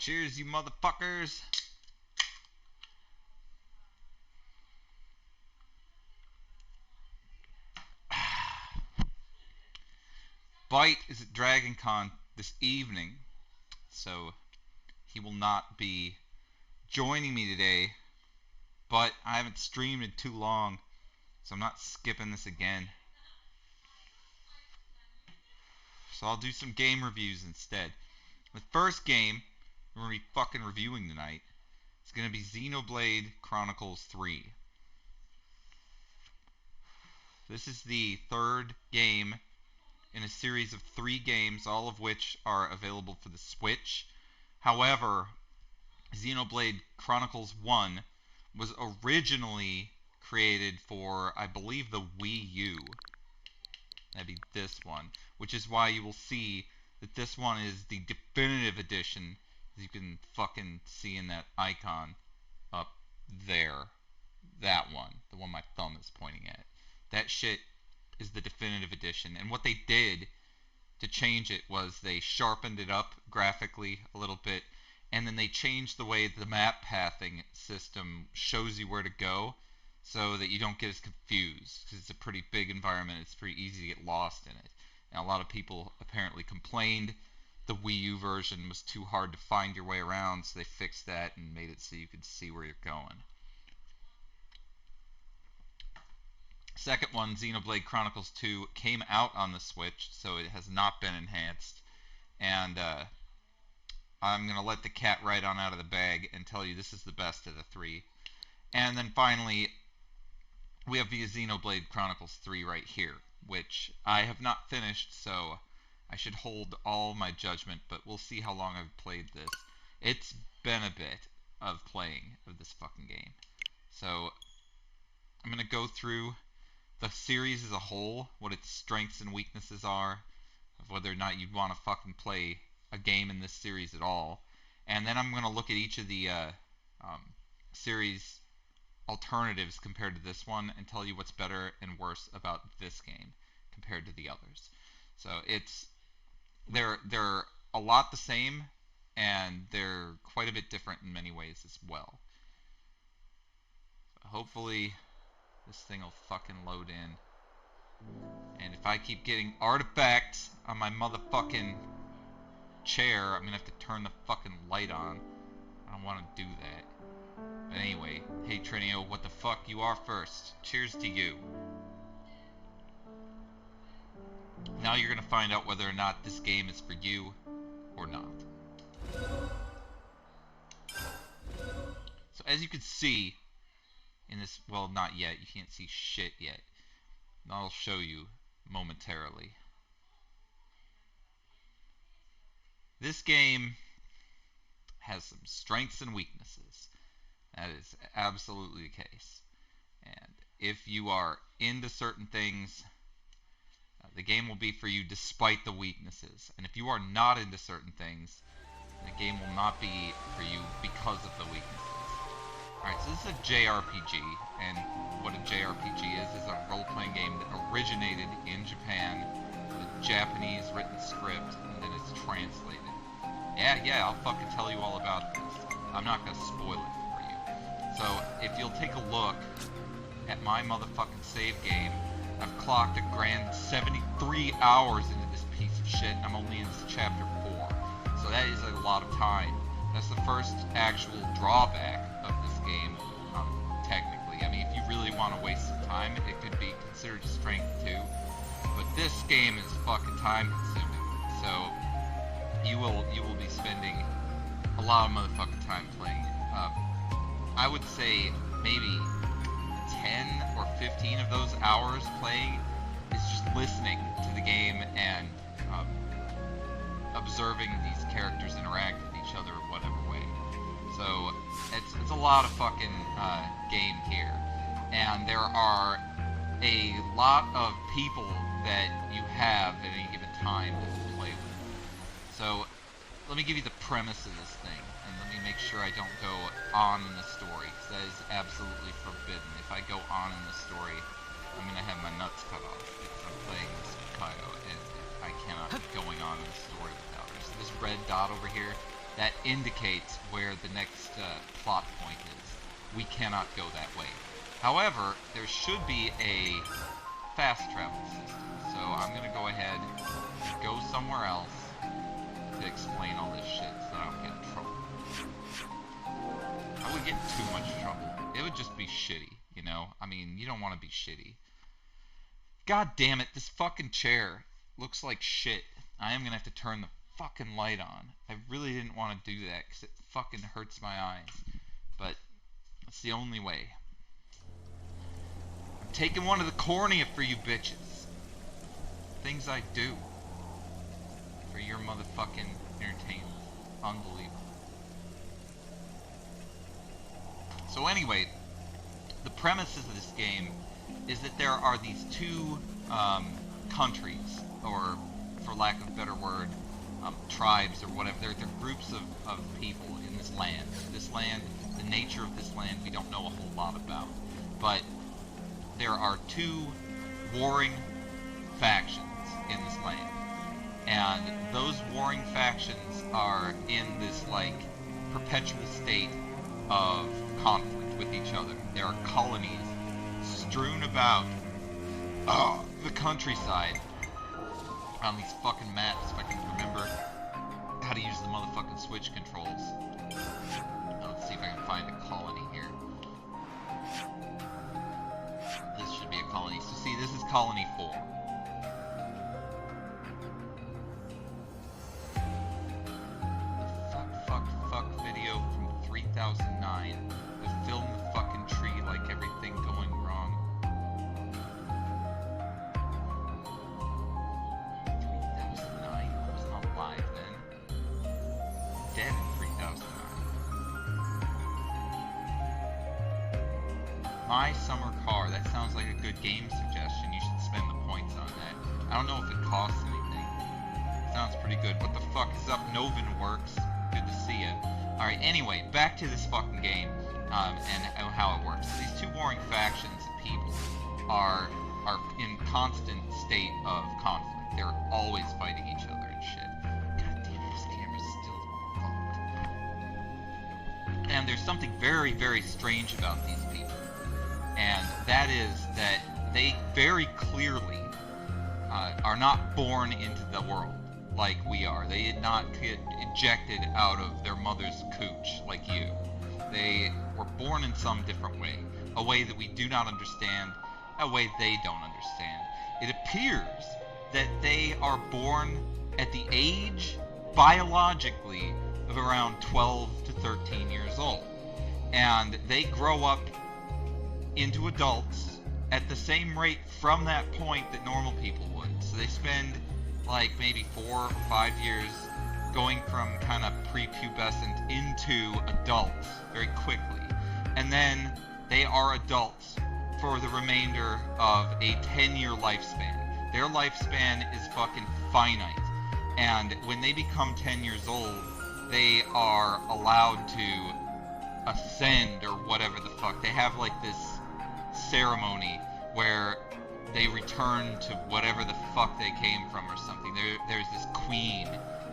Cheers, you motherfuckers. Bite is at Dragon Con this evening, so he will not be joining me today, but I haven't streamed in too long, so I'm not skipping this again. So I'll do some game reviews instead. The first game we're going to be fucking reviewing tonight is going to be Xenoblade Chronicles 3. This is the third game in a series of 3 games, all of which are available for the Switch. However, Xenoblade Chronicles 1 was originally created for, I believe, the Wii U. That'd be this one, which is why you will see that this one is the definitive edition, as you can fucking see in that icon up there. That one, the one my thumb is pointing at. That shit is the definitive edition, and what they did to change it was they sharpened it up graphically a little bit, and then they changed the way the map pathing system shows you where to go so that you don't get as confused, because it's a pretty big environment. It's pretty easy to get lost in it, and a lot of people apparently complained the Wii U version was too hard to find your way around, so they fixed that and made it so you could see where you're going. Second one, Xenoblade Chronicles 2, came out on the Switch, so it has not been enhanced. And I'm going to let the cat right on out of the bag and tell you this is the best of the 3. And then finally, we have the Xenoblade Chronicles 3 right here, which I have not finished, so I should hold all my judgment, but we'll see how long I've played this. It's been a bit of playing of this fucking game. So I'm going to go through the series as a whole, what its strengths and weaknesses are, of whether or not you'd want to fucking play a game in this series at all. And then I'm going to look at each of the series alternatives compared to this one and tell you what's better and worse about this game compared to the others. So they're a lot the same, and they're quite a bit different in many ways as well. So hopefully this thing will fucking load in. And if I keep getting artifacts on my motherfucking chair, I'm gonna have to turn the fucking light on. I don't want to do that. But anyway, hey Trinio, what the fuck? You are first. Cheers to you. Now you're gonna find out whether or not this game is for you or not. So as you can see in this, well, not yet, you can't see shit yet. I'll show you momentarily. This game has some strengths and weaknesses. That is absolutely the case. And if you are into certain things, the game will be for you despite the weaknesses. And if you are not into certain things, the game will not be for you because of the weaknesses. Alright, so this is a JRPG, and what a JRPG is a role-playing game that originated in Japan with a Japanese written script, and then it's translated. Yeah, I'll fucking tell you all about this. I'm not gonna spoil it for you. So, if you'll take a look at my motherfucking save game, I've clocked a grand 73 hours into this piece of shit, and I'm only in this chapter 4. So that is a lot of time. That's the first actual drawback of this game, technically. I mean, if you really want to waste some time, it could be considered a strength too. But this game is fucking time consuming, so you will be spending a lot of motherfucking time playing it. I would say maybe 10 or 15 of those hours playing is just listening to the game and observing these characters interact with each other in whatever way. So it's a lot of fucking game here, and there are a lot of people that you have at any given time to play with. So let me give you the premise of this thing, and let me make sure I don't go on in the story, because that is absolutely forbidden. If I go on in the story, I'm gonna have my nuts cut off, because I'm playing this Kaido, and I cannot be going on in the story without it. So this red dot over here, that indicates where the next plot point is. We cannot go that way. However, there should be a fast travel system. So I'm going to go ahead and go somewhere else to explain all this shit so I don't get in trouble. I would get in too much trouble. It would just be shitty, you know? I mean, you don't want to be shitty. God damn it, this fucking chair looks like shit. I am going to have to turn the fucking light on. I really didn't want to do that because it fucking hurts my eyes. But it's the only way. I'm taking one of the cornea for you bitches. Things I do for your motherfucking entertainment. Unbelievable. So anyway, the premises of this game is that there are these two countries, or for lack of a better word, tribes or whatever. They're groups of people in this land. This land, the nature of this land, we don't know a whole lot about. But there are two warring factions in this land. And those warring factions are in this, like, perpetual state of conflict with each other. There are colonies strewn about the countryside on these fucking maps, if I can remember how to use the motherfucking switch controls. Let's see if I can find a colony here. This should be a colony. So see, this is colony 4. Fuck video from 3009. They filmed the fucking tree like everything going wrong. 3009? I was not alive then. Dead in 3009. My Summer Car. That sounds like a good game suggestion. You should spend the points on that. I don't know if it costs anything. Sounds pretty good. What the fuck is up? Novin Works. Good to see you. Alright, anyway, back to this fucking game, and how it works. So these two warring factions of people are in constant state of conflict. They're always fighting each other and shit. God damn it, this camera's still fucked. And there's something very, very strange about these people. And that is that they very clearly are not born into the world like we are. They did not get ejected out of their mother's cooch like you. They were born in some different way. A way that we do not understand. A way they don't understand. It appears that they are born at the age, biologically, of around 12 to 13 years old. And they grow up into adults at the same rate from that point that normal people would. So they spend like maybe 4 or 5 years going from kind of prepubescent into adults very quickly. And then they are adults for the remainder of a 10-year lifespan. Their lifespan is fucking finite. And when they become 10 years old, they are allowed to ascend or whatever the fuck. They have like this ceremony where they return to whatever the fuck they came from or something. There's this queen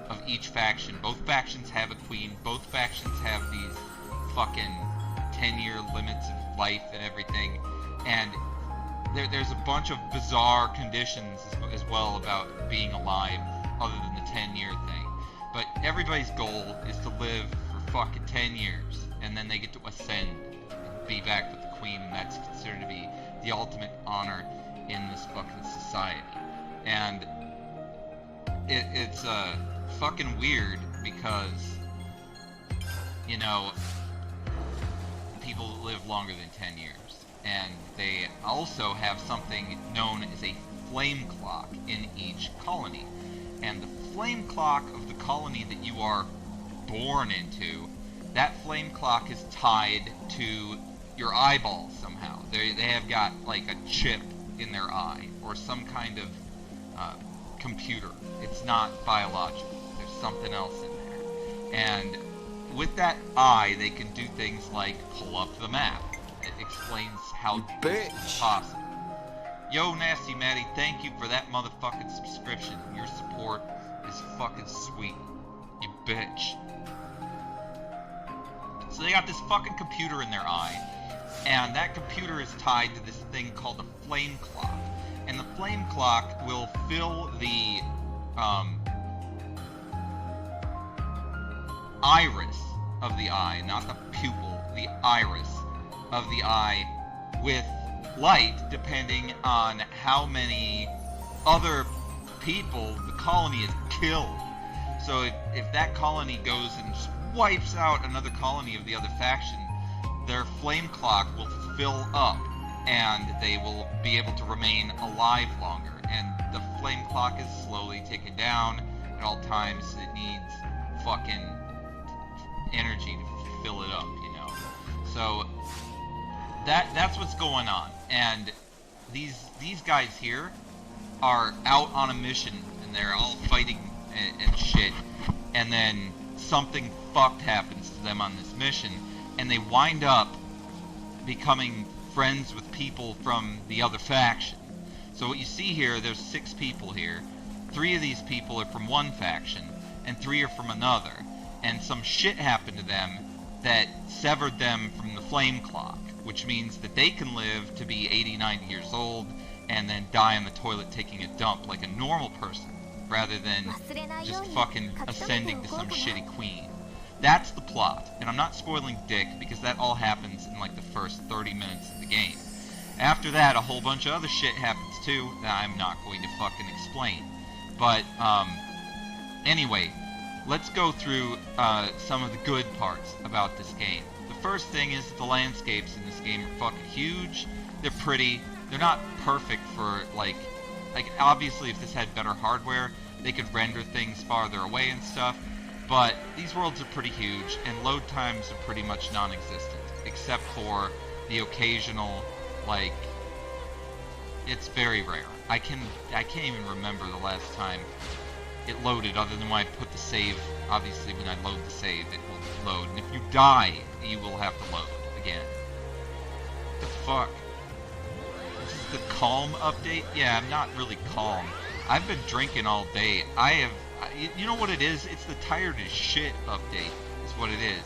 of each faction. Both factions have a queen. Both factions have these fucking 10-year limits of life and everything. And there's a bunch of bizarre conditions as well about being alive other than the 10-year thing. But everybody's goal is to live for fucking 10 years. And then they get to ascend and be back with the queen. And that's considered to be the ultimate honor in this fucking society. And it's fucking weird because, you know, people live longer than 10 years. And they also have something known as a flame clock in each colony. And the flame clock of the colony that you are born into, that flame clock is tied to your eyeballs somehow. They have got like a chip in their eye or some kind of computer. It's not biological. There's something else in there. And with that eye, they can do things like pull up the map. It explains how this is possible. Yo, Nasty Maddie, thank you for that motherfucking subscription. Your support is fucking sweet. You bitch. So they got this fucking computer in their eye, and that computer is tied to this thing called a flame clock. And the flame clock will fill the iris of the eye, not the pupil, the iris of the eye, with light depending on how many other people the colony has killed. So if that colony goes and just wipes out another colony of the other faction, their flame clock will fill up and they will be able to remain alive longer. And the flame clock is slowly ticking down. At all times it needs fucking energy to fill it up, you know. So that's what's going on. And these guys here are out on a mission and they're all fighting and shit, and then something fucked happens to them on this mission, and they wind up becoming friends with people from the other faction. So what you see here, there's 6 people here. 3 of these people are from one faction, and 3 are from another. And some shit happened to them that severed them from the flame clock, which means that they can live to be 80, 90 years old, and then die in the toilet taking a dump like a normal person, rather than just fucking ascending to some shitty queen. That's the plot, and I'm not spoiling dick because that all happens in like the first 30 minutes of the game. After that, a whole bunch of other shit happens too that I'm not going to fucking explain. But anyway, let's go through some of the good parts about this game. The first thing is the landscapes in this game are fucking huge. They're pretty. They're not perfect for like obviously if this had better hardware, they could render things farther away and stuff. But these worlds are pretty huge, and load times are pretty much non-existent, except for the occasional, like, it's very rare. I can't even remember the last time it loaded, other than when I put the save. Obviously, when I load the save, it will load, and if you die, you will have to load again. What the fuck? This is the calm update? Yeah, I'm not really calm. I've been drinking all day. You know what it is? It's the tired as shit update is what it is.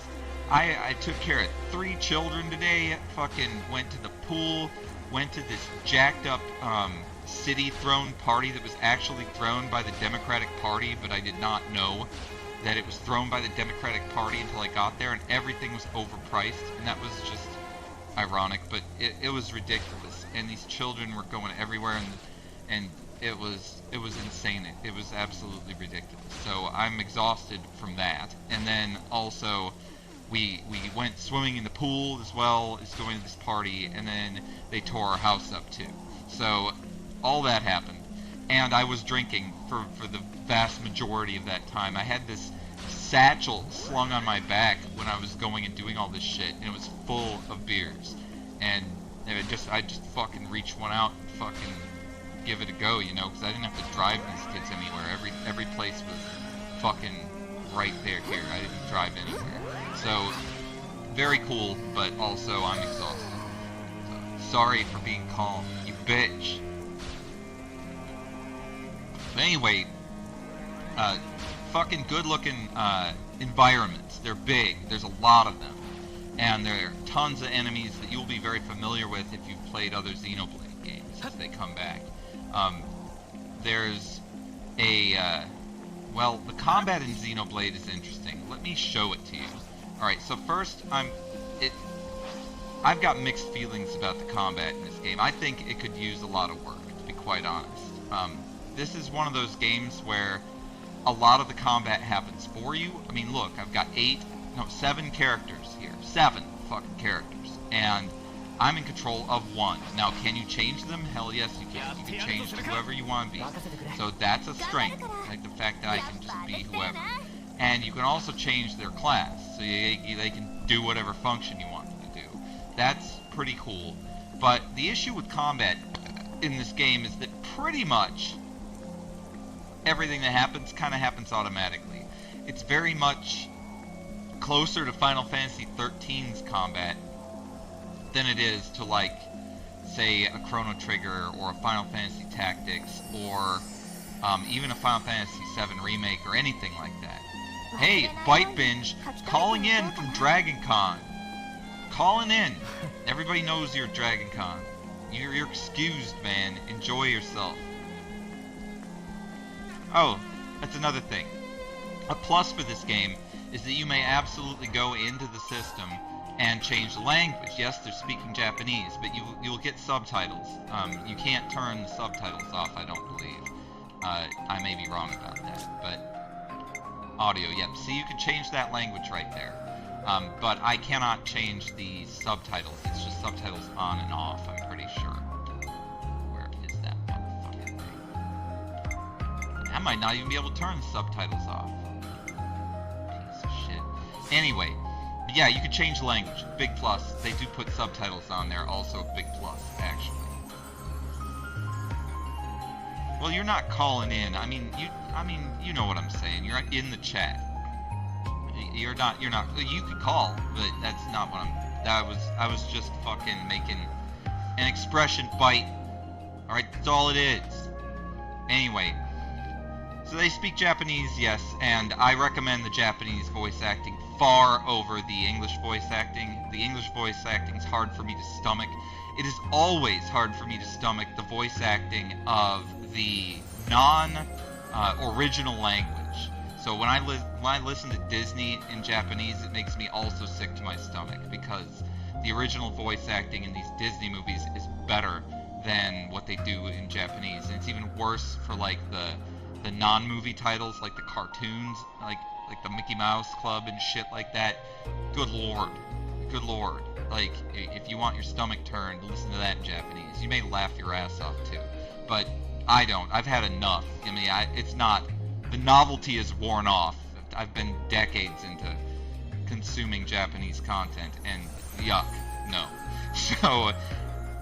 I took care of 3 children today, fucking went to the pool, went to this jacked up city thrown party that was actually thrown by the Democratic Party, but I did not know that it was thrown by the Democratic Party until I got there, and everything was overpriced, and that was just ironic, but it was ridiculous, and these children were going everywhere, and it was insane. It was absolutely ridiculous. So I'm exhausted from that. And then also we went swimming in the pool as well as going to this party, and then they tore our house up too. So all that happened. And I was drinking for the vast majority of that time. I had this satchel slung on my back when I was going and doing all this shit, and it was full of beers. And I just fucking reached one out and fucking give it a go, you know, because I didn't have to drive these kids anywhere. Every place was fucking right there here. I didn't drive anywhere. So, very cool, but also I'm exhausted. So, sorry for being calm, you bitch. But anyway, fucking good-looking environments. They're big. There's a lot of them. And there are tons of enemies that you'll be very familiar with if you've played other Xenoblade games as they come back. There's a, well, the combat in Xenoblade is interesting. Let me show it to you. Alright, so first, I've got mixed feelings about the combat in this game. I think it could use a lot of work, to be quite honest. This is one of those games where a lot of the combat happens for you. I mean, look, I've got 7 characters here. 7 fucking characters. And I'm in control of 1. Now, can you change them? Hell yes, you can. You can change to whoever you want to be. So that's a strength, like the fact that I can just be whoever. And you can also change their class, so they can do whatever function you want them to do. That's pretty cool. But the issue with combat in this game is that pretty much everything that happens kind of happens automatically. It's very much closer to Final Fantasy XIII's combat than it is to, like, say, a Chrono Trigger or a Final Fantasy Tactics or even a Final Fantasy VII Remake or anything like that. Hey, Bite Binge, calling in from Dragon Con. Calling in. Everybody knows you're at Dragon Con. You're excused, man. Enjoy yourself. Oh, that's another thing. A plus for this game is that you may absolutely go into the system and change the language. Yes, they're speaking Japanese, but you'll get subtitles. You can't turn the subtitles off, I don't believe. I may be wrong about that, but audio, yep. See, you can change that language right there. But I cannot change the subtitles. It's just subtitles on and off, I'm pretty sure. Where is that motherfucking thing? I might not even be able to turn the subtitles off. Piece of shit. Anyway, yeah, you can change the language. Big plus. They do put subtitles on there. Also a big plus, actually. Well, you're not calling in. I mean, you know what I'm saying. You're in the chat. You're not. You could call, but that's not what I was just fucking making an expression bite. All right, that's all it is. Anyway, so they speak Japanese, yes, and I recommend the Japanese voice acting far over the English voice acting. The English voice acting is hard for me to stomach. It is always hard for me to stomach the voice acting of the non-original language. So when I listen to Disney in Japanese, it makes me also sick to my stomach because the original voice acting in these Disney movies is better than what they do in Japanese, and it's even worse for like the non-movie titles, like the cartoons, like the Mickey Mouse Club and shit like that. Good lord. Like, if you want your stomach turned, listen to that in Japanese. You may laugh your ass off too, but I don't. I've had enough. I mean, it's not. The novelty is worn off. I've been decades into consuming Japanese content, and yuck, no. So,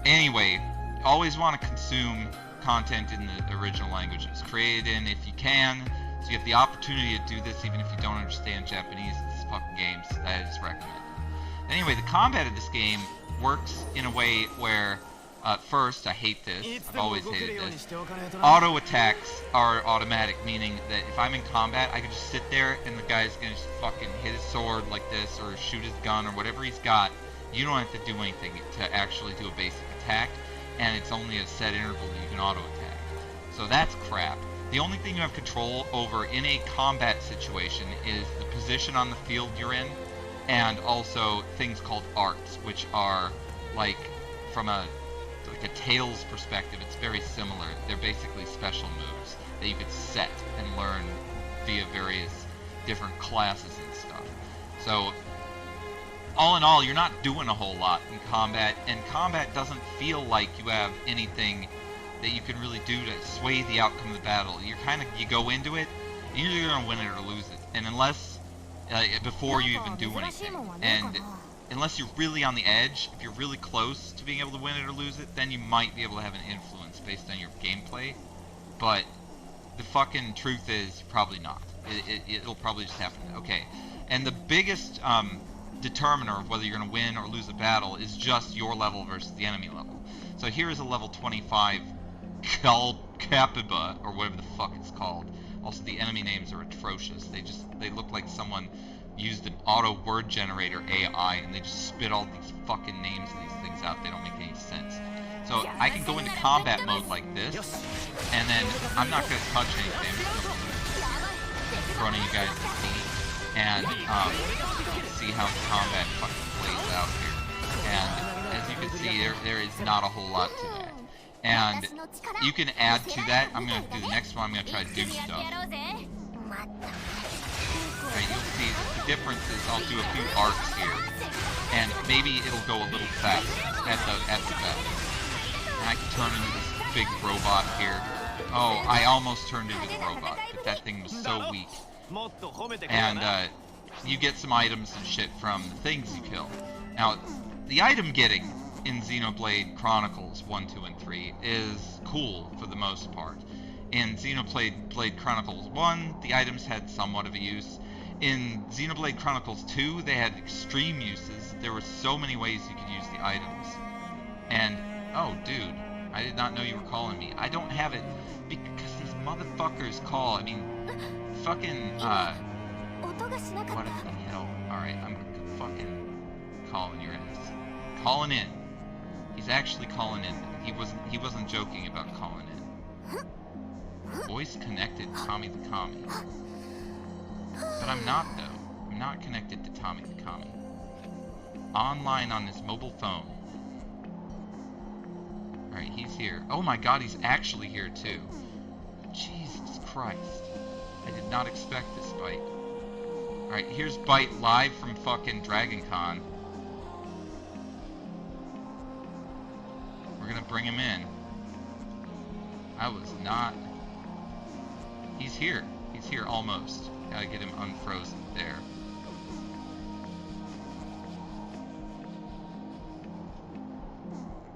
anyway, always want to consume content in the original language it was created in if you can. So you have the opportunity to do this even if you don't understand Japanese. This fucking games, that is recommended. Anyway, the combat of this game works in a way where, first, I hate this. I've always hated this. Auto attacks are automatic, meaning that if I'm in combat, I can just sit there and the guy's gonna just fucking hit his sword like this or shoot his gun or whatever he's got. You don't have to do anything to actually do a basic attack, and it's only a set interval that you can auto attack. So that's crap. The only thing you have control over in a combat situation is the position on the field you're in, and also things called arts, which are like from a Tales perspective. It's very similar. They're basically special moves that you could set and learn via various different classes and stuff. So all in all, you're not doing a whole lot in combat, and combat doesn't feel like you have anything that you can really do to sway the outcome of the battle. You go into it, you're either gonna win it or lose it, and unless before you even do anything, and unless you're really on the edge, if you're really close to being able to win it or lose it, then you might be able to have an influence based on your gameplay. But the fucking truth is, probably not. It'll probably just happen. Okay, and the biggest determiner of whether you're going to win or lose a battle is just your level versus the enemy level. So here is a level 25 Capyba, or whatever the fuck it's called. Also, the enemy names are atrocious. They look like someone used an auto word generator AI and they just spit all these fucking names of these things out. They don't make any sense. So I can go into combat mode like this, and then I'm not going to touch anything. I'm just going to in front of you guys to see, and see how the combat fucking plays out here. And as you can see, there is not a whole lot to that. And you can add to that. I'm going to do the next one. I'm going to try to do stuff. Right, you'll see that the difference is I'll do a few arcs here, and maybe it'll go a little faster at the best. And I can turn into this big robot here. Oh, I almost turned into the robot, but that thing was so weak. And you get some items and shit from the things you kill. Now, the item getting in Xenoblade Chronicles 1, 2, and 3 is cool for the most part. In Xenoblade Chronicles 1, the items had somewhat of a use. In Xenoblade Chronicles 2, they had extreme uses. There were so many ways you could use the items. And, oh, dude, I did not know you were calling me. I don't have it because these motherfuckers call. I mean, fucking, What the hell? Alright, I'm fucking calling your ass. Calling in. He's actually calling in. He wasn't joking about calling in. Voice connected, Tommy the Commie. But I'm not, though. I'm not connected to Tommy the Commie. Online on his mobile phone. Alright, he's here. Oh my god, he's actually here, too. Jesus Christ. I did not expect this, Bite. Alright, here's Bite live from fucking Dragon Con. We're gonna bring him in. I was not... He's here. He's here almost. Gotta get him unfrozen. There.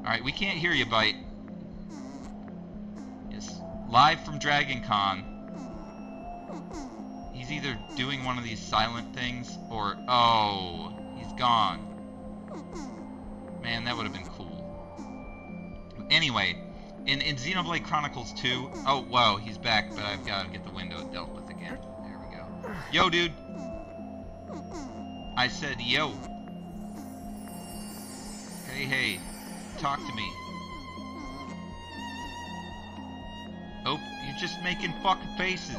Alright, we can't hear you, Bite. Yes. Live from Dragon Con. He's either doing one of these silent things, or... Oh, he's gone. Man, that would have been cool. Anyway, in Xenoblade Chronicles 2... Oh, whoa, he's back, but I've got to get the window dealt with again. There we go. Yo, dude. I said, yo. Hey, hey. Talk to me. Oh, you're just making fucking faces.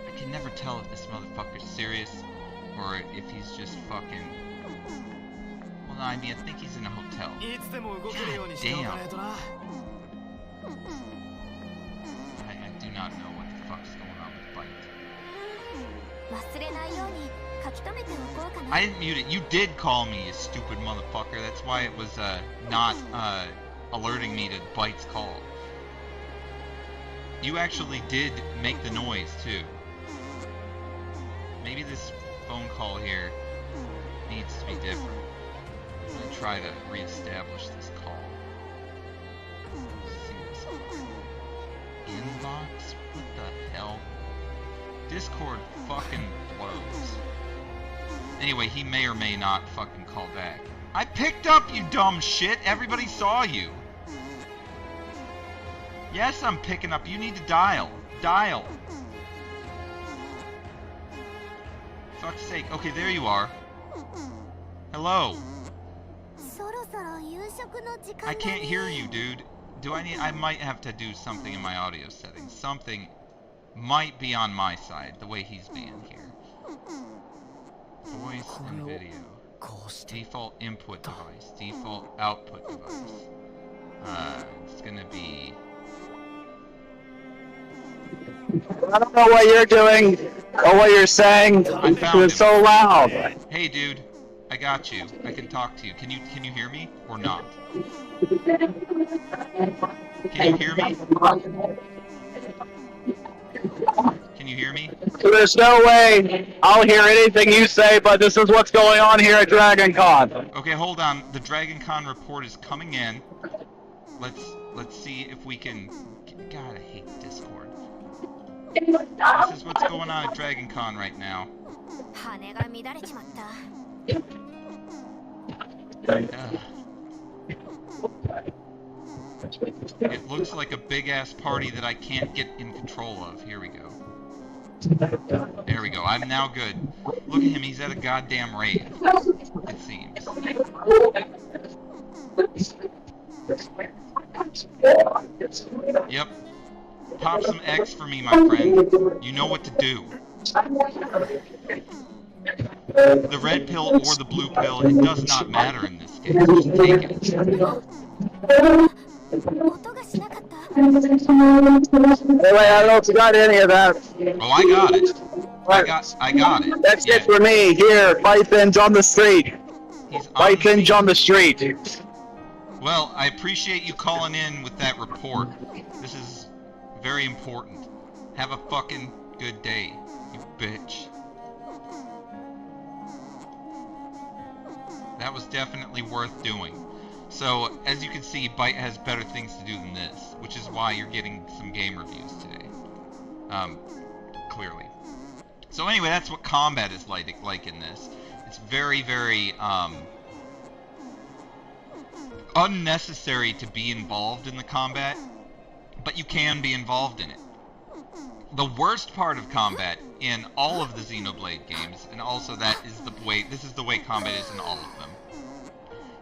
I can never tell if this motherfucker's serious or if he's just fucking... Well, no, I mean, I think he's in a hotel. God damn. I do not know what the fuck's going on with Bite. I didn't mute it. You did call me, you stupid motherfucker. That's why it was not alerting me to Bite's call. You actually did make the noise, too. Maybe this phone call here needs to be different. I'm going to try to reestablish this call. Let's see this call. Inbox? What the hell? Discord fucking blows. Anyway, he may or may not fucking call back. I picked up, you dumb shit! Everybody saw you! Yes, I'm picking up. You need to dial. Dial. Fuck's sake. Okay, there you are. Hello. I can't hear you, dude. I might have to do something in my audio settings. Something might be on my side, the way he's being here. Voice and video. Default input device. Default output device. It's gonna be... I don't know what you're doing or what you're saying. It's so loud. Hey, dude. I got you. I can talk to you. Can you hear me or not? Can you hear me? Can you hear me? There's no way I'll hear anything you say, but this is what's going on here at Dragon Con. Okay, hold on. The Dragon Con report is coming in. Let's see if we can... God, I hate Discord. This is what's going on at Dragon Con right now. It looks like a big-ass party that I can't get in control of. Here we go. There we go. I'm now good. Look at him. He's at a goddamn rave. It seems. Yep. Pop some X for me, my friend. You know what to do. The red pill or the blue pill, it does not matter in this case. Just take it. Anyway, I don't know if you got any of that. Oh, I got it. I got it. That's it for me. Here, Python's on the street. Python's on the street. Well, I appreciate you calling in with that report. This is very important. Have a fucking good day, you bitch. That was definitely worth doing. So, as you can see, Byte has better things to do than this, which is why you're getting some game reviews today. Clearly. So anyway, that's what combat is like in this. It's very, very, unnecessary to be involved in the combat, but you can be involved in it. The worst part of combat in all of the Xenoblade games, and also this is the way combat is in all of them.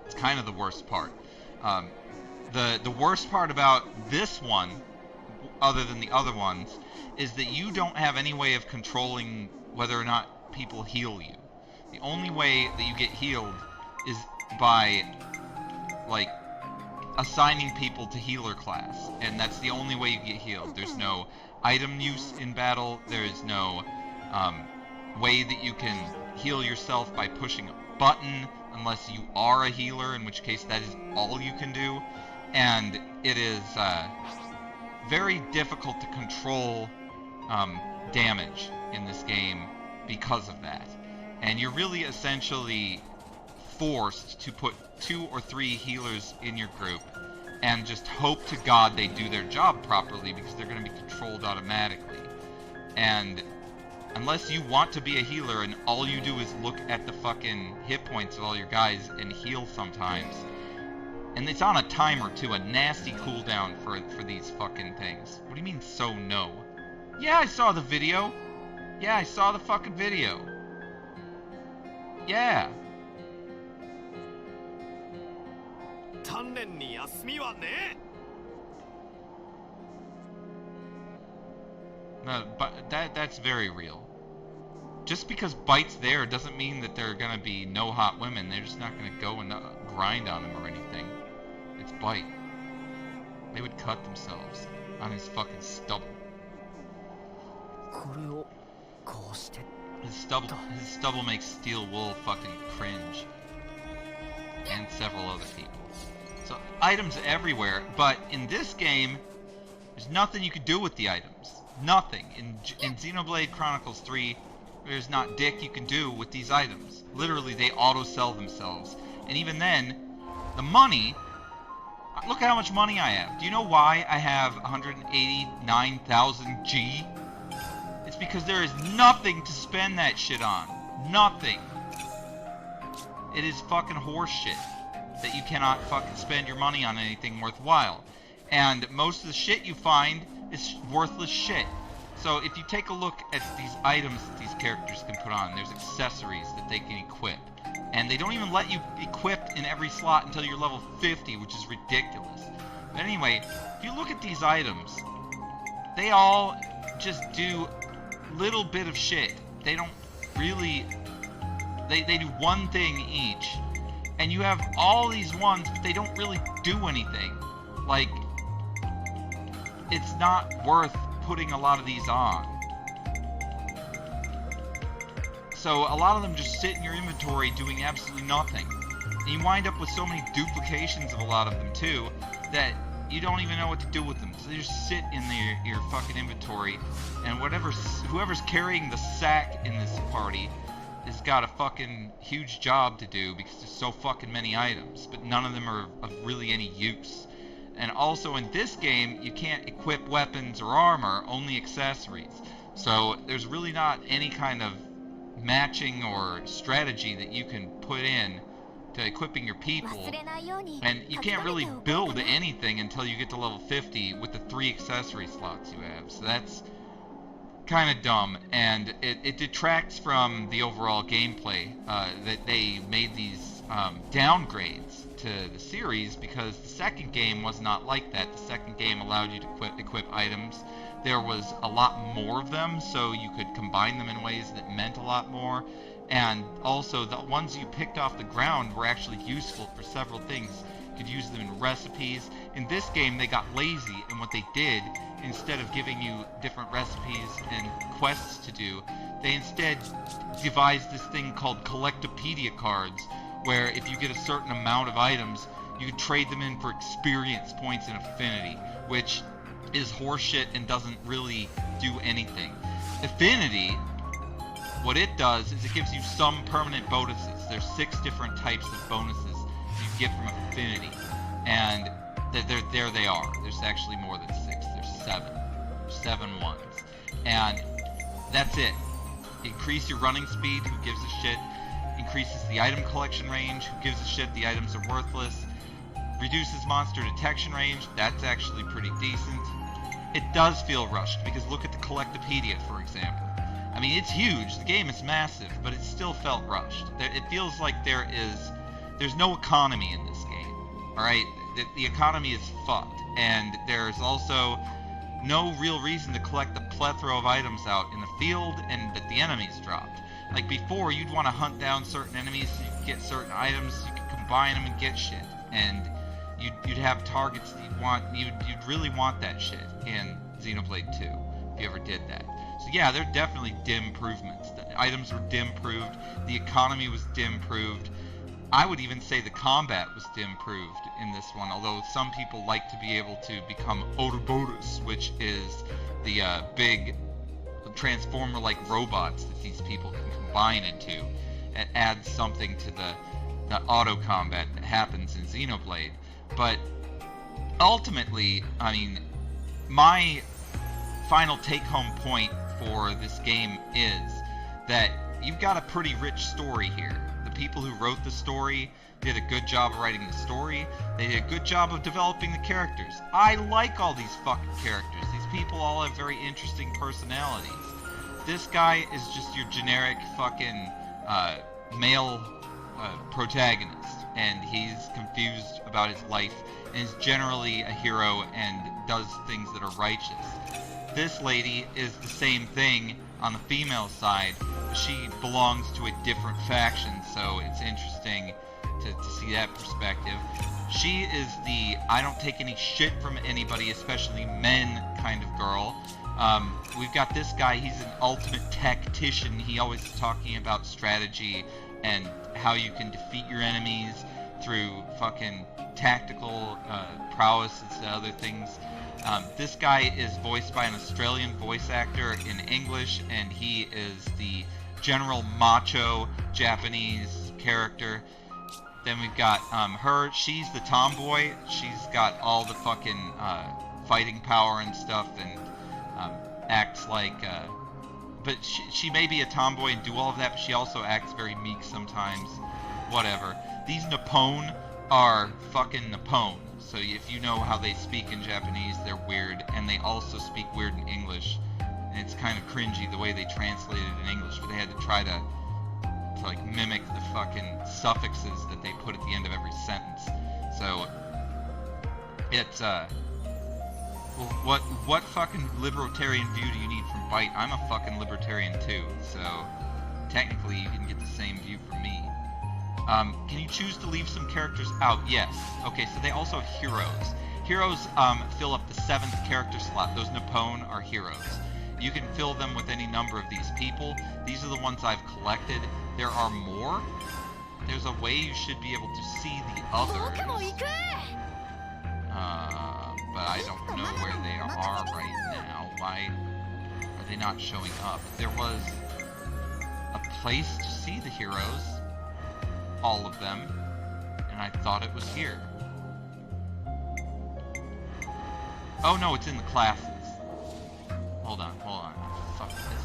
It's kind of the worst part. The worst part about this one, other than the other ones, is that you don't have any way of controlling whether or not people heal you. The only way that you get healed is by, like, assigning people to healer class, and that's the only way you get healed. There's no item use in battle. There is no way that you can heal yourself by pushing a button unless you are a healer, in which case that is all you can do. And it is very difficult to control damage in this game because of that. And you're really essentially forced to put 2 or 3 healers in your group and just hope to God they do their job properly, because they're going to be controlled automatically. And unless you want to be a healer and all you do is look at the fucking hit points of all your guys and heal sometimes, and it's on a timer too, a nasty cooldown for these fucking things. What do you mean, so no? Yeah, I saw the video. Yeah, I saw the fucking video. Yeah. No, but that's very real. Just because Bite's there doesn't mean that there are gonna be no hot women. They're just not gonna go and grind on him or anything. It's Bite. They would cut themselves on his fucking stubble. His stubble makes Steel Wool fucking cringe. And several other people. So, items everywhere, but in this game, there's nothing you can do with the items. Nothing. In Xenoblade Chronicles 3, there's not dick you can do with these items. Literally, they auto-sell themselves. And even then, the money... Look at how much money I have. Do you know why I have 189,000 G? It's because there is nothing to spend that shit on. Nothing. It is fucking horse shit that you cannot fucking spend your money on anything worthwhile. And most of the shit you find is worthless shit. So if you take a look at these items that these characters can put on, there's accessories that they can equip. And they don't even let you equip in every slot until you're level 50, which is ridiculous. But anyway, if you look at these items, they all just do little bit of shit. They don't really... They do one thing each. And you have all these ones, but they don't really do anything. Like, it's not worth putting a lot of these on. So a lot of them just sit in your inventory doing absolutely nothing. And you wind up with so many duplications of a lot of them too, that you don't even know what to do with them. So they just sit in your fucking inventory, and whoever's carrying the sack in this party has got a fucking huge job to do, because there's so fucking many items, but none of them are of really any use. And also in this game, you can't equip weapons or armor, only accessories. So there's really not any kind of matching or strategy that you can put in to equipping your people. And you can't really build anything until you get to level 50 with the 3 accessory slots you have. So that's kind of dumb, and it detracts from the overall gameplay that they made these downgrades to the series, because the second game was not like that. The second game allowed you to equip items. There was a lot more of them, so you could combine them in ways that meant a lot more. And also, the ones you picked off the ground were actually useful for several things. You could use them in recipes. In this game, they got lazy, and what they did, instead of giving you different recipes and quests to do, they instead devised this thing called Collectopedia cards, where if you get a certain amount of items, you can trade them in for experience points and affinity, which is horseshit and doesn't really do anything. Affinity, what it does is it gives you some permanent bonuses. There's 6 different types of bonuses you get from affinity, and there they are. There's actually more than 6. There's 7. 7 ones. And that's it. Increase your running speed, who gives a shit. Increases the item collection range, who gives a shit, the items are worthless. Reduces monster detection range, that's actually pretty decent. It does feel rushed, because look at the Collectopedia, for example. I mean, it's huge. The game is massive, but it still felt rushed. It feels like there's no economy in this game. All right, the economy is fucked, and there's also no real reason to collect the plethora of items out in the field and that the enemies dropped. Like before, you'd want to hunt down certain enemies so you could get certain items, you could combine them and get shit, and you'd have targets that you'd really want that shit in Xenoblade 2 if you ever did that. So yeah, they're definitely dim improvements. The items were dim improved, the economy was dim improved. I would even say the combat was dim improved in this one, although some people like to be able to become Ouroboros, which is the big transformer-like robots that these people can combine into. It adds something to the auto combat that happens in Xenoblade. But ultimately, I mean, my final take-home point for this game is that you've got a pretty rich story here. The people who wrote the story did a good job of writing the story. They did a good job of developing the characters. I like all these fucking characters. These people all have very interesting personalities. This guy is just your generic fucking male protagonist, and he's confused about his life, and is generally a hero and does things that are righteous. This lady is the same thing on the female side, but she belongs to a different faction, so it's interesting to see that perspective. She is the I don't take any shit from anybody, especially men, kind of girl. We've got this guy, he's an ultimate tactician. He always is talking about strategy and how you can defeat your enemies through fucking tactical prowess and other things. This guy is voiced by an Australian voice actor in English, and he is the general macho Japanese character. Then we've got her. She's the tomboy. She's got all the fucking fighting power and stuff, and acts like... but she may be a tomboy and do all of that, but she also acts very meek sometimes. Whatever. These Nippon are fucking Nippon. So if you know how they speak in Japanese, they're weird, and they also speak weird in English. And it's kind of cringy the way they translate it in English, but they had to try to like mimic the fucking suffixes that they put at the end of every sentence. So it's what fucking libertarian view do you need from Byte? I'm a fucking libertarian too, so technically you can get the same view from me. Can you choose to leave some characters out? Yes. Okay, so they also have heroes. Heroes fill up the 7th character slot. Those Nippon are heroes. You can fill them with any number of these people. These are the ones I've collected. There are more. There's a way you should be able to see the others. But I don't know where they are right now. Why are they not showing up? There was a place to see the heroes. All of them. And I thought it was here. Oh no, it's in the classes. Hold on. Fuck this.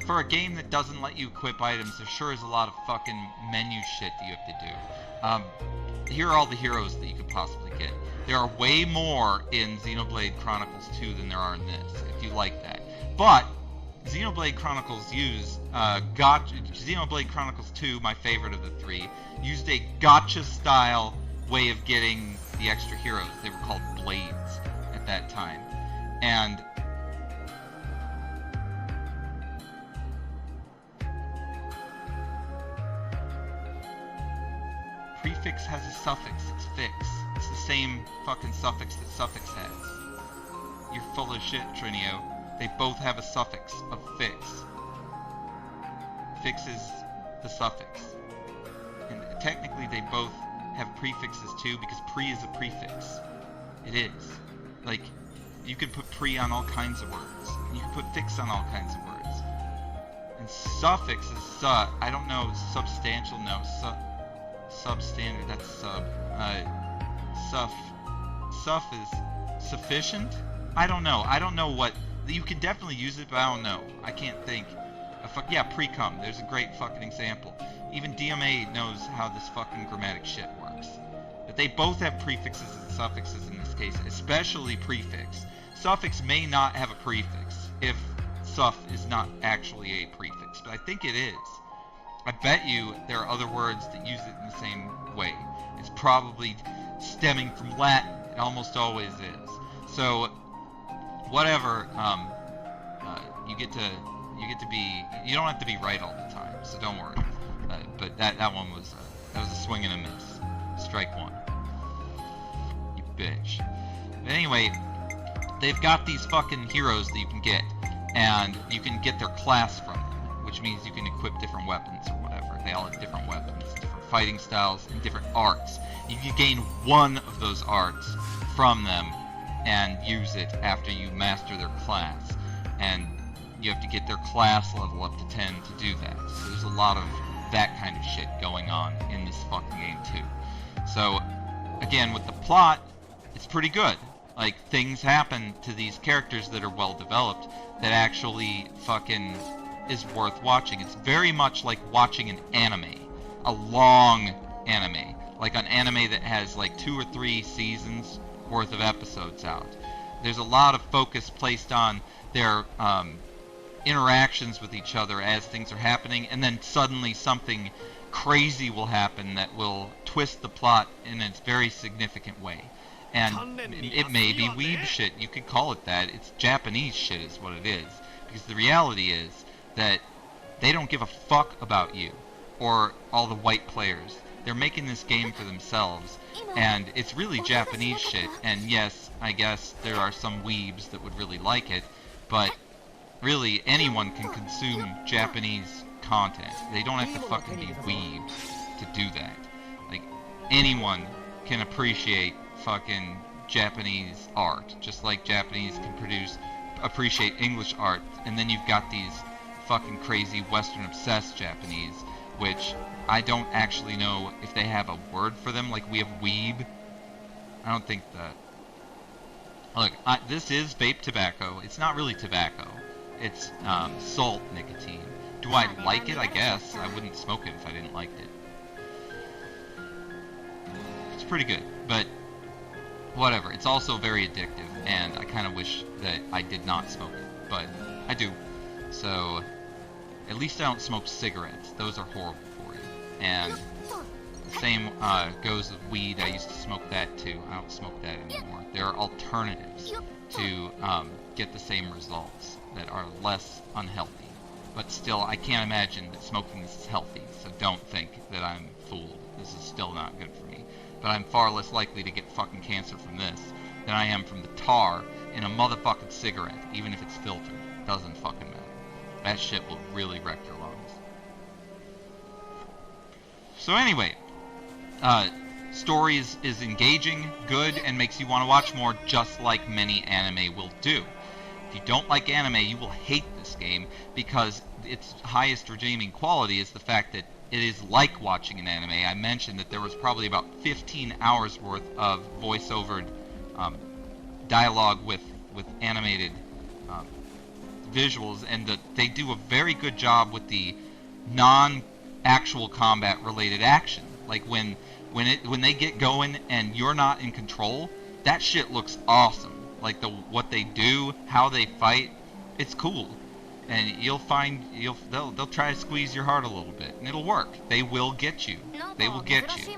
For a game that doesn't let you equip items, there sure is a lot of fucking menu shit that you have to do. Here are all the heroes that you could possibly get. There are way more in Xenoblade Chronicles 2 than there are in this, if you like that. But Xenoblade Chronicles Xenoblade Chronicles 2, my favorite of the 3, used a gacha style way of getting the extra heroes. They were called blades at that time. And prefix has a suffix, it's fix. It's the same fucking suffix that suffix has. You're full of shit, Trinio. They both have a suffix of fix. Fix is the suffix. And technically they both have prefixes too, because pre is a prefix. It is. Like, you can put pre on all kinds of words. And you can put fix on all kinds of words. And suffix is I don't know, substantial, no. Substandard, that's sub. Suff is sufficient? I don't know. I don't know what... You can definitely use it, but I don't know. I can't think. Yeah, pre-cum. There's a great fucking example. Even DMA knows how this fucking grammatic shit works. But they both have prefixes and suffixes in this case, especially prefix. Suffix may not have a prefix. If stuff is not actually a prefix, but I think it is. I bet you there are other words that use it in the same way. It's probably stemming from Latin. It almost always is. So, whatever. You get to be. You don't have to be right all the time. So don't worry. But that one was a swing and a miss. Strike one. You bitch. But anyway, they've got these fucking heroes that you can get, and you can get their class from them, which means you can equip different weapons or whatever. They all have different weapons, different fighting styles, and different arts. You can gain one of those arts from them and use it after you master their class. And you have to get their class level up to 10 to do that. So there's a lot of that kind of shit going on in this fucking game too. So, again, with the plot, it's pretty good. Like, things happen to these characters that are well developed that actually fucking is worth watching. It's very much like watching an anime. A long anime. Like an anime that has like 2 or 3 seasons worth of episodes out. There's a lot of focus placed on their interactions with each other as things are happening, and then suddenly something crazy will happen that will twist the plot in a very significant way. And it may be weeb shit, you could call it that. It's Japanese shit is what it is. Because the reality is that they don't give a fuck about you or all the white players. They're making this game for themselves, and it's really Japanese shit. And yes, I guess there are some weebs that would really like it, but really anyone can consume Japanese content. They don't have to fucking be weebs to do that. Like, anyone can appreciate fucking Japanese art, just like Japanese can appreciate English art. And then you've got these fucking crazy Western obsessed Japanese, which I don't actually know if they have a word for them. Like we have weeb. I don't think that. Look, this is vape tobacco. It's not really tobacco. It's salt nicotine. Do I like it? I guess. I wouldn't smoke it if I didn't like it. It's pretty good, but whatever. It's also very addictive, and I kind of wish that I did not smoke it, but I do. So, at least I don't smoke cigarettes. Those are horrible for you. And the same goes with weed. I used to smoke that too. I don't smoke that anymore. There are alternatives to get the same results that are less unhealthy. But still, I can't imagine that smoking this is healthy, so don't think that I'm fooled. This is still not good for me. But I'm far less likely to get fucking cancer from this than I am from the tar in a motherfucking cigarette, even if it's filtered. Doesn't fucking matter. That shit will really wreck your lungs. So anyway, story is engaging, good, and makes you want to watch more, just like many anime will do. If you don't like anime, you will hate this game, because its highest redeeming quality is the fact that it is like watching an anime. I mentioned that there was probably about 15 hours worth of voice-overed dialogue with animated visuals, and that they do a very good job with the non-actual combat related action. Like when they get going and you're not in control, that shit looks awesome. Like what they do, how they fight, it's cool. And you'll find they'll try to squeeze your heart a little bit, and it'll work. They will get you. They will get you,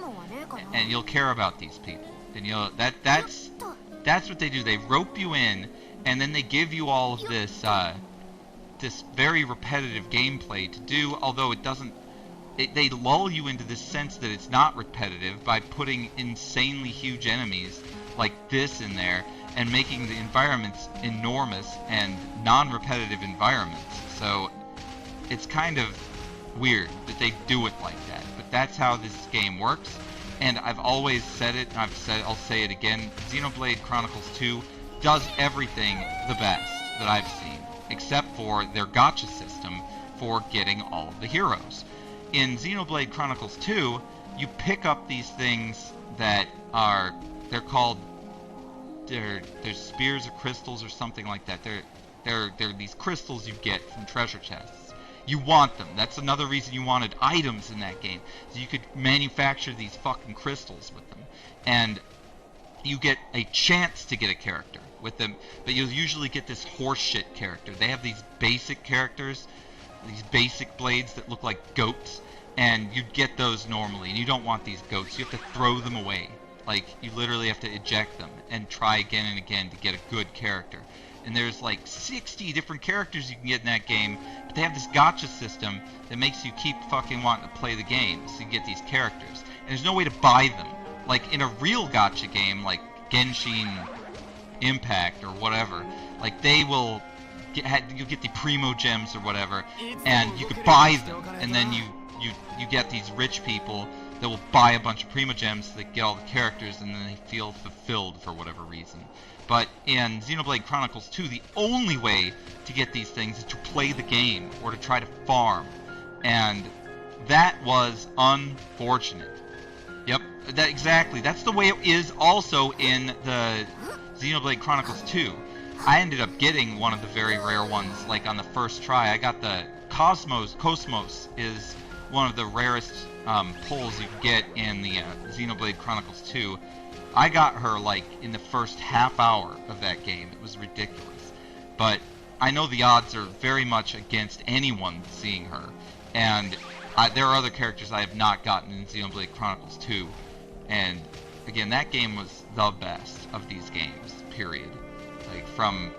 and you'll care about these people. And that's what they do. They rope you in, and then they give you all of this this very repetitive gameplay to do. Although it doesn't, they lull you into this sense that it's not repetitive by putting insanely huge enemies like this in there, and making the environments enormous and non-repetitive environments. So it's kind of weird that they do it like that, but that's how this game works. And I've always said it, and I'll say it again, Xenoblade Chronicles 2 does everything the best that I've seen, except for their gacha system for getting all of the heroes. In Xenoblade Chronicles 2, you pick up these things that they're called, they're spears or crystals or something like that. They're these crystals you get from treasure chests. You want them. That's another reason you wanted items in that game. So you could manufacture these fucking crystals with them. And you get a chance to get a character with them, but you'll usually get this horseshit character. They have these basic characters, these basic blades that look like goats, and you get those normally, and you don't want these goats. You have to throw them away. Like, you literally have to eject them and try again and again to get a good character. And there's like 60 different characters you can get in that game, but they have this gacha system that makes you keep fucking wanting to play the game, so you get these characters. And there's no way to buy them. Like, in a real gacha game, like Genshin Impact or whatever, like, they will you get the primo gems or whatever, and you could buy them, and then you get these rich people that will buy a bunch of primo gems that get all the characters, and then they feel fulfilled for whatever reason. But in Xenoblade Chronicles 2, the only way to get these things is to play the game or to try to farm, and that was unfortunate. Yep, exactly. That's the way it is also in the Xenoblade Chronicles 2. I ended up getting one of the very rare ones, like on the first try. I got the Cosmos is one of the rarest pulls you can get in the Xenoblade Chronicles 2. I got her like in the first half hour of that game. It was ridiculous. But I know the odds are very much against anyone seeing her. And there are other characters I have not gotten in Xenoblade Chronicles 2. And again, that game was the best of these games, period. Like, from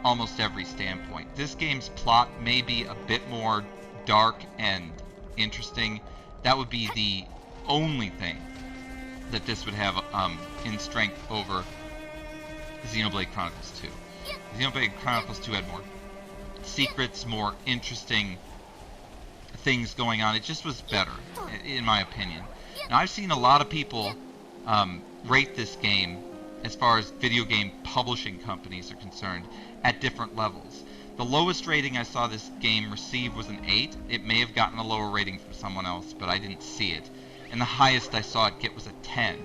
almost every standpoint. This game's plot may be a bit more dark and interesting. That would be the only thing that this would have in strength over Xenoblade Chronicles 2. Xenoblade Chronicles 2 had more secrets, more interesting things going on. It just was better, in my opinion. Now, I've seen a lot of people rate this game, as far as video game publishing companies are concerned, at different levels. The lowest rating I saw this game receive was an 8. It may have gotten a lower rating from someone else, but I didn't see it. And the highest I saw it get was a 10.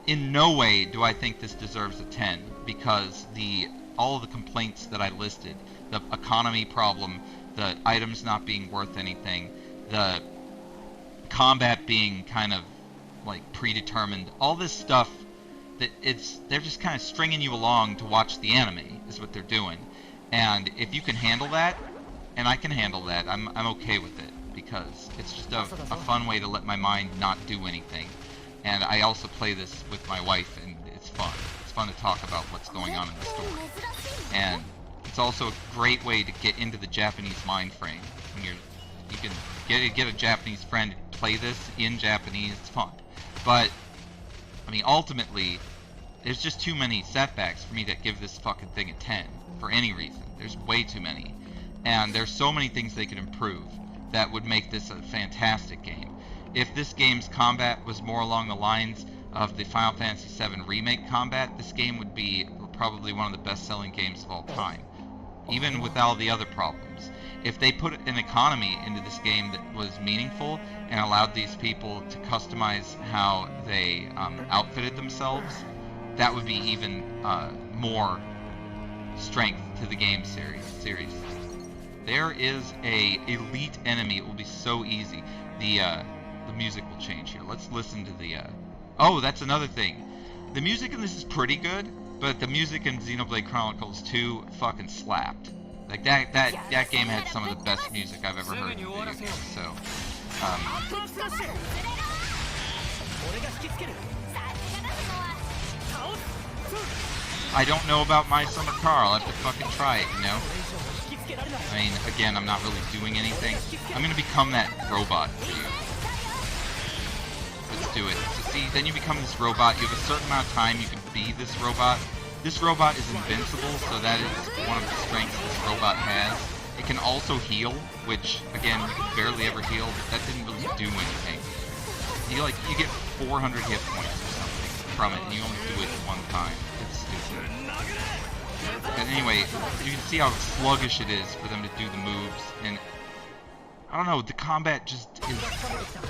In no way do I think this deserves a 10, because all of the complaints that I listed, the economy problem, the items not being worth anything, the combat being kind of like predetermined, all this stuff, that they're just kind of stringing you along to watch the anime is what they're doing. And if you can handle that, and I can handle that, I'm okay with it, because it's just a fun way to let my mind not do anything. And I also play this with my wife, and it's fun. It's fun to talk about what's going on in the story. And it's also a great way to get into the Japanese mind frame. When you can get a Japanese friend to play this in Japanese. It's fun. But I mean, ultimately, there's just too many setbacks for me to give this fucking thing a 10 for any reason. There's way too many. And there's so many things they could improve that would make this a fantastic game. If this game's combat was more along the lines of the Final Fantasy VII Remake combat, this game would be probably one of the best-selling games of all time, even with all the other problems. If they put an economy into this game that was meaningful and allowed these people to customize how they outfitted themselves, that would be even more strength to the game series. There is a elite enemy. It will be so easy. The music will change here. Let's listen to the... Oh, that's another thing. The music in this is pretty good, but the music in Xenoblade Chronicles 2 fucking slapped. Like, that game had some of the best music I've ever heard in video games, so... I don't know about My Summer Car. I'll have to fucking try it, you know? I mean, again, I'm not really doing anything. I'm gonna become that robot for you. Let's do it. So see, then you become this robot. You have a certain amount of time you can be this robot. This robot is invincible, so that is one of the strengths this robot has. It can also heal, which, again, you can barely ever heal, but that didn't really do anything. You get 400 hit points or something from it, and you only do it one time. It's stupid. But anyway, you can see how sluggish it is for them to do the moves, and I don't know, the combat just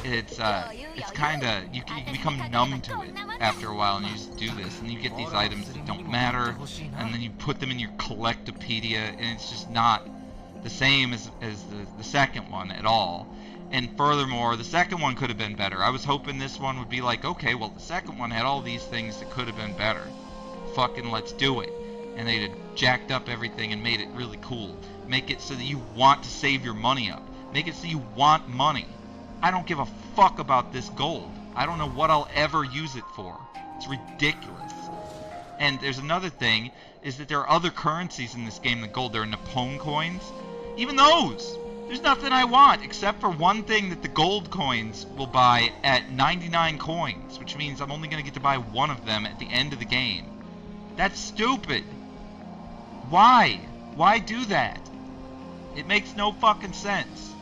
is, it's kinda, you become numb to it after a while, and you just do this, and you get these items that don't matter, and then you put them in your collectopedia, and it's just not the same as the second one at all. And furthermore, the second one could have been better. I was hoping this one would be like, okay, well, the second one had all these things that could have been better. Fucking let's do it. And they'd have jacked up everything and made it really cool. Make it so that you want to save your money up. Make it so you want money. I don't give a fuck about this gold. I don't know what I'll ever use it for. It's ridiculous. And there's another thing, is that there are other currencies in this game than gold. There are Nippon coins. Even those! There's nothing I want, except for one thing that the gold coins will buy at 99 coins, which means I'm only going to get to buy one of them at the end of the game. That's stupid. Why? Why do that? It makes no fucking sense.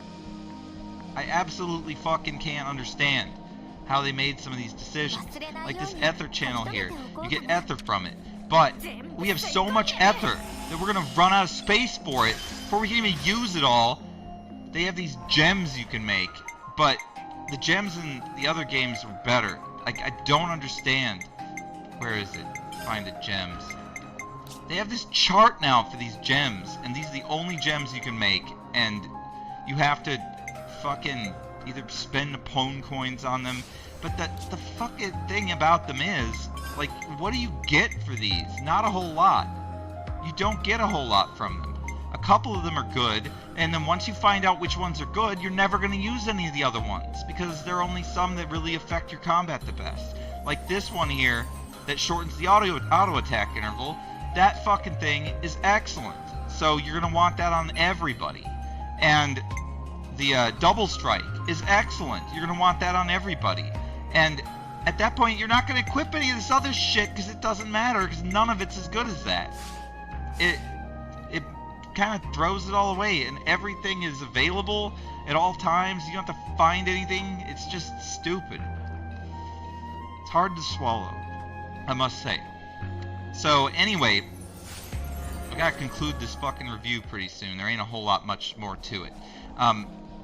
I absolutely fucking can't understand how they made some of these decisions. Like this ether channel here. You get ether from it. But we have so much ether that we're going to run out of space for it before we can even use it all. They have these gems you can make, but the gems in the other games were better. Like, I don't understand. Where is it? Find the gems. They have this chart now for these gems, and these are the only gems you can make, and you have to fucking either spend Nippon coins on them. But the fucking thing about them is, like, what do you get for these? Not a whole lot. You don't get a whole lot from them. A couple of them are good, and then once you find out which ones are good, you're never going to use any of the other ones, because there are only some that really affect your combat the best. Like this one here, that shortens the auto attack interval. That fucking thing is excellent. So you're going to want that on everybody. And the double strike is excellent. You're going to want that on everybody. And at that point, you're not going to equip any of this other shit, because it doesn't matter, because none of it's as good as that. It kind of throws it all away, and everything is available at all times. You don't have to find anything. It's just stupid. It's hard to swallow, I must say. So anyway, I gotta conclude this fucking review pretty soon. There ain't a whole lot much more to it.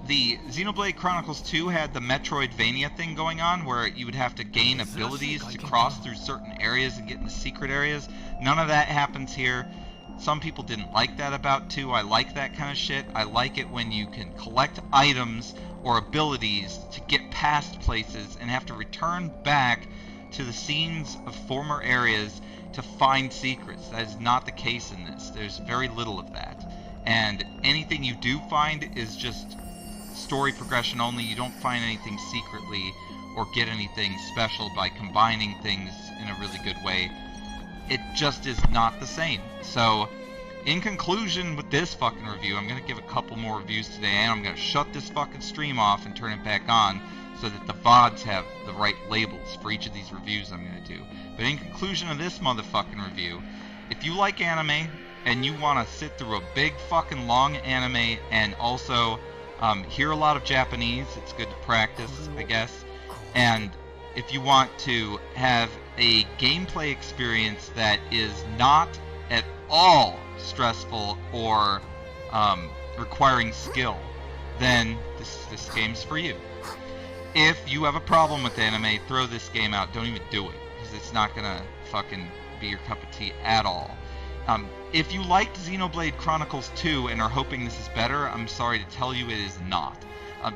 The Xenoblade Chronicles 2 had the Metroidvania thing going on, where you would have to gain abilities to cross through certain areas and get into secret areas. None of that happens here. Some people didn't like that about 2. I like that kind of shit. I like it when you can collect items or abilities to get past places and have to return back to the scenes of former areas to find secrets. That is not the case in this. There's very little of that. And anything you do find is just story progression only. You don't find anything secretly or get anything special by combining things in a really good way. It just is not the same. So, in conclusion with this fucking review, I'm going to give a couple more reviews today, and I'm going to shut this fucking stream off and turn it back on so that the VODs have the right labels for each of these reviews I'm going to do. But in conclusion of this motherfucking review, if you like anime and you want to sit through a big fucking long anime and also hear a lot of Japanese, it's good to practice, I guess, and if you want to have a gameplay experience that is not at all stressful or requiring skill, then this game's for you. If you have a problem with anime, throw this game out. Don't even do it, because it's not gonna fucking be your cup of tea at all. If you liked Xenoblade Chronicles 2 and are hoping this is better, I'm sorry to tell you it is not.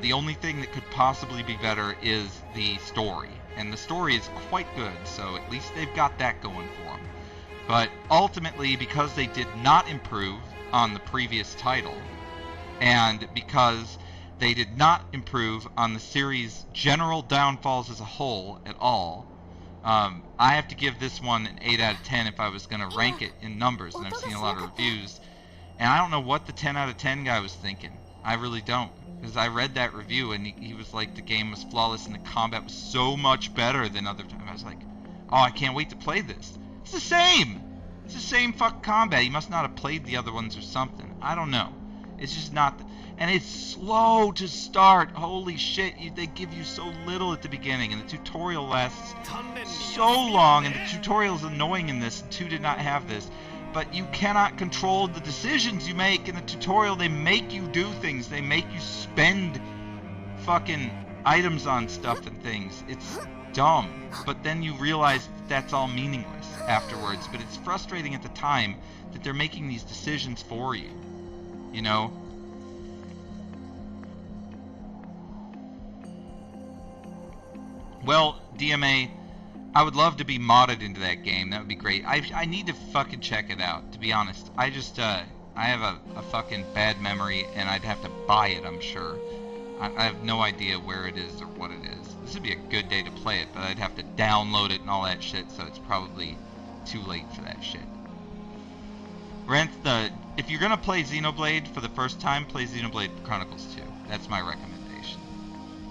The only thing that could possibly be better is the story. And the story is quite good, so at least they've got that going for them. But ultimately, because they did not improve on the previous title, and because they did not improve on the series' general downfalls as a whole at all, I have to give this one an 8 out of 10 if I was going to rank it in numbers, and I've seen a lot of reviews. And I don't know what the 10 out of 10 guy was thinking. I really don't. Because I read that review, and he was like, the game was flawless, and the combat was so much better than other times. I was like, oh, I can't wait to play this. It's the same! It's the same fucking combat. He must not have played the other ones or something. I don't know. It's just not... And it's slow to start. Holy shit, they give you so little at the beginning, and the tutorial lasts so long, and the tutorial is annoying in this, and 2 did not have this. But you cannot control the decisions you make in the tutorial. They make you do things. They make you spend fucking items on stuff and things. It's dumb. But then you realize that's all meaningless afterwards. But it's frustrating at the time that they're making these decisions for you. You know? Well, DMA, I would love to be modded into that game. That would be great. I need to fucking check it out, to be honest. I just, I have a fucking bad memory, and I'd have to buy it, I'm sure. I have no idea where it is or what it is. This would be a good day to play it, but I'd have to download it and all that shit, so it's probably too late for that shit. If you're gonna play Xenoblade for the first time, play Xenoblade Chronicles 2. That's my recommendation.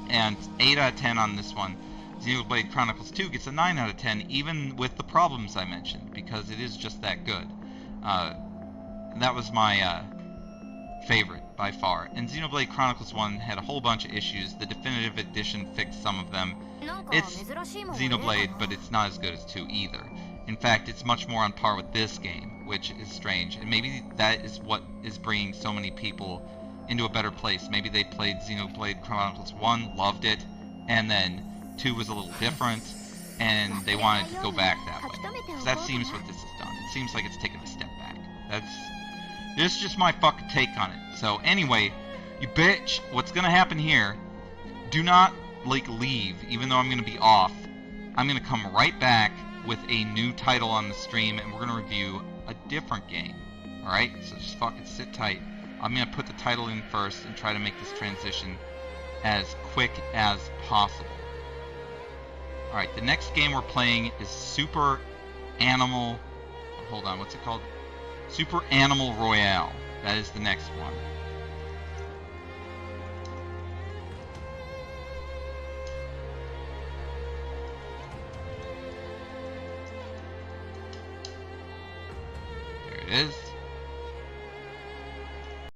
And 8 out of 10 on this one. Xenoblade Chronicles 2 gets a 9 out of 10, even with the problems I mentioned, because it is just that good. That was my favorite by far. And Xenoblade Chronicles 1 had a whole bunch of issues. The definitive edition fixed some of them. It's Xenoblade, but it's not as good as 2 either. In fact, it's much more on par with this game, which is strange. And maybe that is what is bringing so many people into a better place. Maybe they played Xenoblade Chronicles 1, loved it, and then 2 was a little different, and they wanted to go back that way. Because that seems what this has done. It seems like it's taken a step back. This is just my fucking take on it. So anyway, you bitch, what's gonna happen here, do not, like, leave, even though I'm gonna be off. I'm gonna come right back with a new title on the stream, and we're gonna review a different game. Alright, so just fucking sit tight. I'm gonna put the title in first and try to make this transition as quick as possible. Alright, the next game we're playing is Super Animal... Hold on, what's it called? Super Animal Royale. That is the next one. There it is.